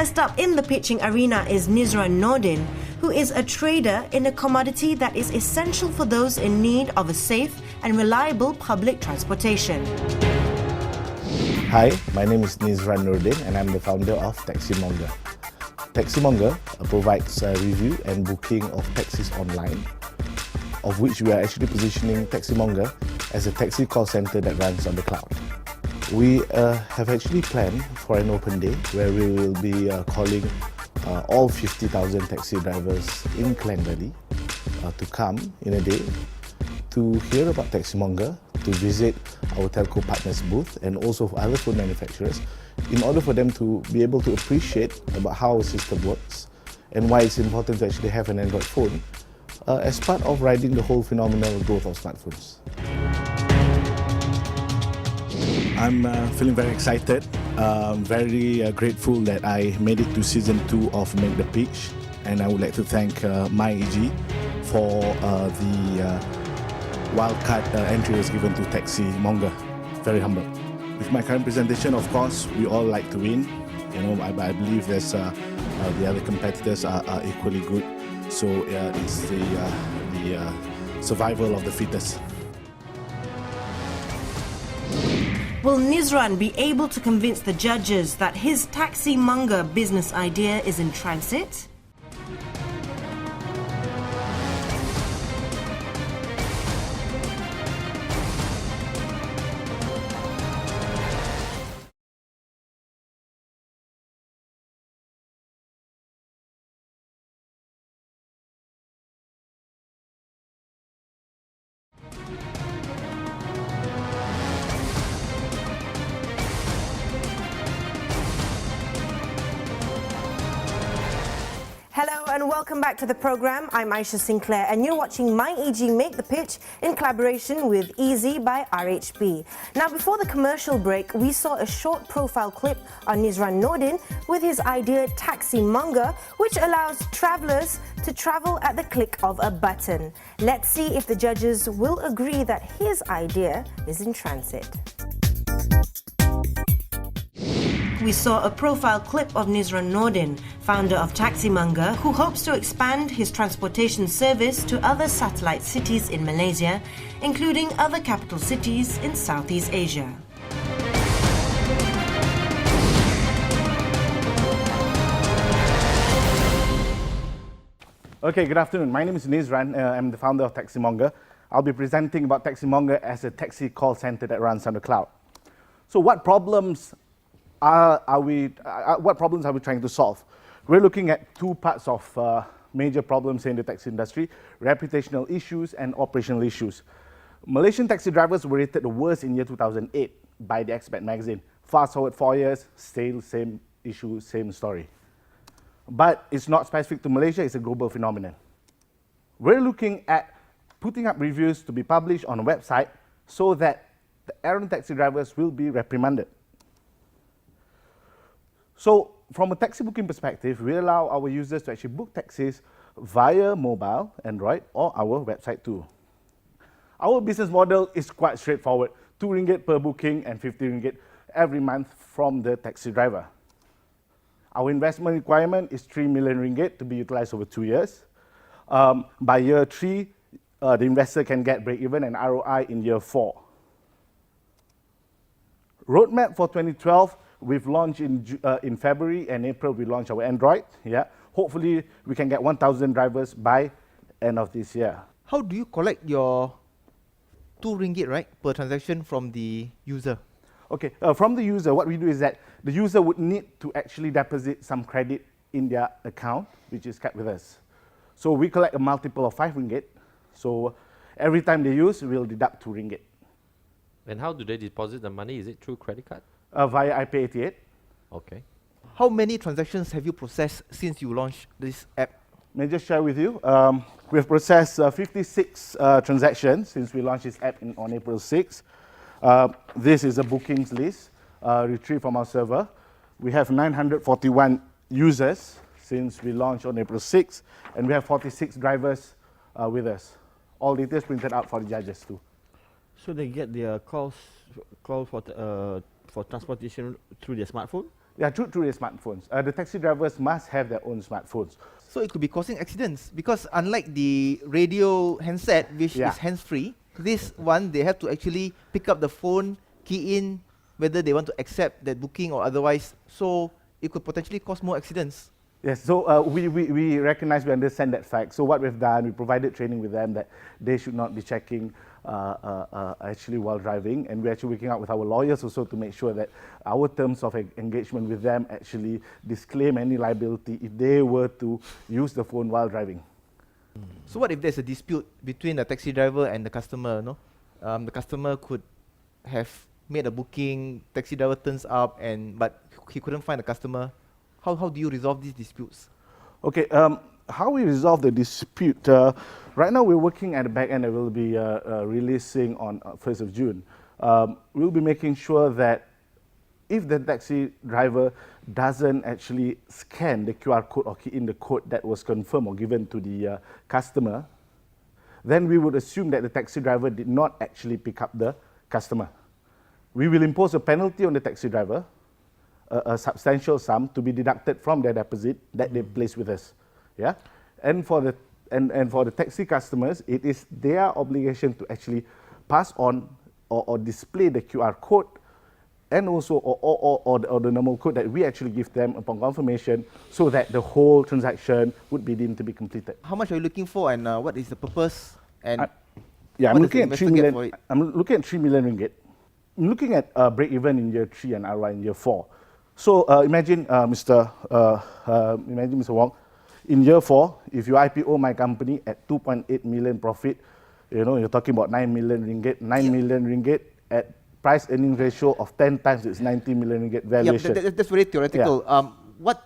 First up in the pitching arena is Nizran Nordin, who is a trader in a commodity that is essential for those in need of a safe and reliable public transportation. Hi, my name is Nizran Nordin and I'm the founder of Monger. Monger provides review and booking of taxis online, of which we are actually positioning Monger as a taxi call center that runs on the cloud. We have actually planned for an open day where we will be calling all 50,000 taxi drivers in Klang Valley to come in a day to hear about Monger, to visit our telco partners booth and also for other phone manufacturers in order for them to be able to appreciate about how our system works and why it's important to actually have an Android phone as part of riding the whole phenomenal growth of smartphones. I'm feeling very excited, very grateful that I made it to season 2 of Make The Pitch, and I would like to thank MyEG for the wildcard entry was given to Monger. Very humble. With my current presentation, of course, we all like to win. You know, I believe there's the other competitors are equally good. So it's the survival of the fittest. Will Nizran be able to convince the judges that his Monger business idea is in transit? Hello and welcome back to the program. I'm Aisha Sinclair and you're watching MyEG Make The Pitch in collaboration with Easy by RHB. Now, before the commercial break, we saw a short profile clip on Nizran Nordin with his idea Monger, which allows travellers to travel at the click of a button. Let's see if the judges will agree that his idea is in transit. We saw a profile clip of Nizran Nordin, founder of Monger, who hopes to expand his transportation service to other satellite cities in Malaysia, including other capital cities in Southeast Asia. Okay, good afternoon. My name is Nizran. I'm the founder of Monger. I'll be presenting about Monger as a taxi call center that runs on the cloud. So what problems are we trying to solve? We're looking at two parts of major problems in the taxi industry: reputational issues and operational issues. Malaysian taxi drivers were rated the worst in year 2008 by the Expat magazine. Fast forward 4 years, still same issue, same story. But it's not specific to Malaysia, it's a global phenomenon. We're looking at putting up reviews to be published on a website so that the errant taxi drivers will be reprimanded. So from a taxi booking perspective, we allow our users to actually book taxis via mobile, Android, or our website too. Our business model is quite straightforward: RM2 per booking and RM50 every month from the taxi driver. Our investment requirement is RM3 million to be utilized over 2 years. By year 3, the investor can get break-even and ROI in year 4. Roadmap for 2012, we've launched in February and April. We launched our Android. Yeah, hopefully we can get 1,000 drivers by end of this year. How do you collect your RM2, right, per transaction from the user? Okay, from the user, what we do is that the user would need to actually deposit some credit in their account, which is kept with us. So we collect a multiple of RM5. So every time they use, we'll deduct RM2. And how do they deposit the money? Is it through credit card? Via EP8. Okay. How many transactions have you processed since you launched this app? May I just share with you? We have processed 56 transactions since we launched this app on April 6. This is a bookings list retrieved from our server. We have 941 users since we launched on April 6, and we have 46 drivers with us. All details printed out for the judges too. So they get their calls for transportation through their smartphone? Yeah, through their smartphones. The taxi drivers must have their own smartphones. So it could be causing accidents because unlike the radio handset, which Yeah. is hands-free, this one they have to actually pick up the phone, key in whether they want to accept that booking or otherwise. So it could potentially cause more accidents. Yes, so we recognize, we understand that fact. So what we've done, we provided training with them that they should not be checking actually while driving, and we're actually working out with our lawyers also to make sure that our terms of engagement with them actually disclaim any liability if they were to use the phone while driving. So what if there's a dispute between the taxi driver and the customer? No, the customer could have made a booking. Taxi driver turns up, but he couldn't find the customer. How do you resolve these disputes? Okay, how we resolve the dispute? Right now we're working at the back end that will be releasing on 1st of June. We'll be making sure that if the taxi driver doesn't actually scan the QR code or key in the code that was confirmed or given to the customer, then we would assume that the taxi driver did not actually pick up the customer. We will impose a penalty on the taxi driver, a substantial sum to be deducted from their deposit that they place with us. Yeah, and for the taxi customers, it is their obligation to actually pass on or display the QR code and also or the normal code that we actually give them upon confirmation, so that the whole transaction would be deemed to be completed. How much are you looking for, and what is the purpose? And Yeah, what I'm does the looking at 3 investor get million. for it? I'm looking at 3 million ringgit. I'm looking at break even in year 3 and ROI in year 4. So imagine, Mr. Wong, in year 4, if you IPO my company at 2.8 million profit, you're talking about 9 million ringgit. 9 million ringgit at price earning ratio of 10 times, it's 90 million ringgit valuation. Yeah, that's very theoretical. What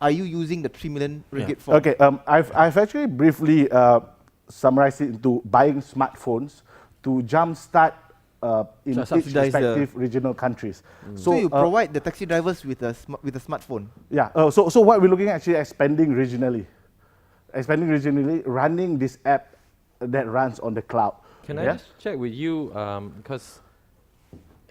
are you using the 3 million ringgit for? Okay, I've actually briefly summarized it into buying smartphones to jumpstart in each subsidize the- respective regional countries. So you provide the taxi drivers with a smartphone. Yeah, so what we're looking at actually expanding regionally. Running this app that runs on the cloud. Can I just check with you, because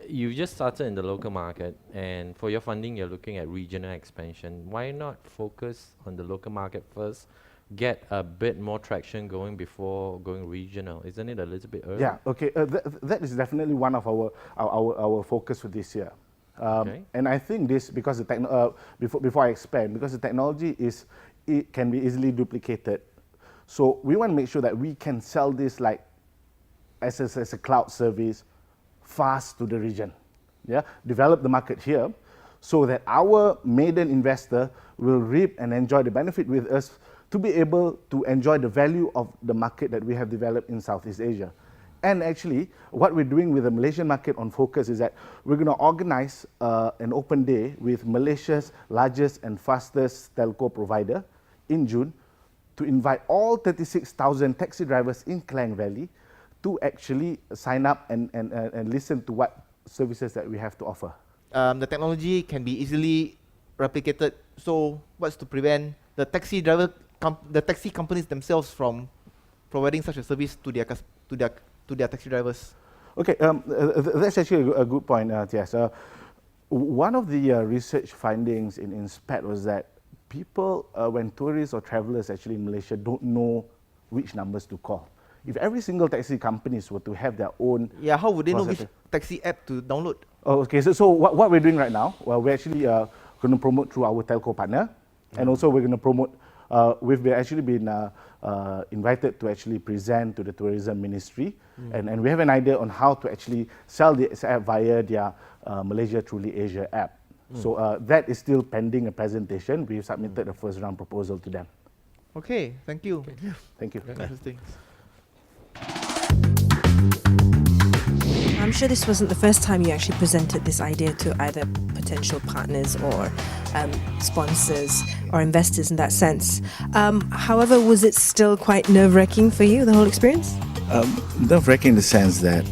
you just started in the local market, and for your funding, you're looking at regional expansion. Why not focus on the local market first, get a bit more traction going before going regional? Isn't it a little bit early? Yeah, okay, that is definitely one of our focus for this year. Okay. And I think this, because the before I expand, because the technology it can be easily duplicated. So we want to make sure that we can sell this like as a cloud service fast to the region. Yeah, develop the market here so that our maiden investor will reap and enjoy the benefit with us to be able to enjoy the value of the market that we have developed in Southeast Asia. And actually, what we're doing with the Malaysian market on focus is that we're going to organize an open day with Malaysia's largest and fastest telco provider in June to invite all 36,000 taxi drivers in Klang Valley to actually sign up and listen to what services that we have to offer. The technology can be easily replicated. So what's to prevent the taxi companies themselves from providing such a service to their taxi drivers? Okay, that's actually a good point, Tias. One of the research findings in SPAT was that people, when tourists or travelers actually in Malaysia don't know which numbers to call. If every single taxi companies were to have their own... Yeah, how would they know which processor- taxi app to download? Oh, okay, so what we're doing right now, well, we're actually going to promote through our telco partner, and also we're going to promote, we've actually been invited to actually present to the tourism ministry, and we have an idea on how to actually sell this app via their Malaysia Truly Asia app. So that is still pending a presentation. We've submitted a first round proposal to them. Okay, thank you. Thank you. Interesting. I'm sure this wasn't the first time you actually presented this idea to either potential partners or sponsors or investors in that sense. However, was it still quite nerve-wracking for you, the whole experience? Nerve-wracking in the sense that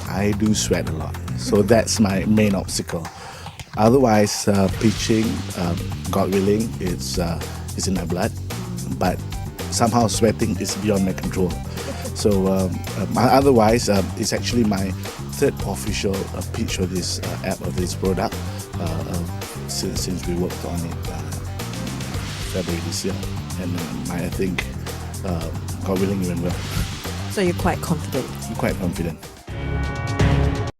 I do sweat a lot. So that's my main obstacle. Otherwise, pitching, God willing, it's in my blood. But somehow sweating is beyond my control. So otherwise, it's actually my third official pitch of this app, of this product. since we worked on it February this year, and I think God willing it went well. So you're quite confident? I'm quite confident.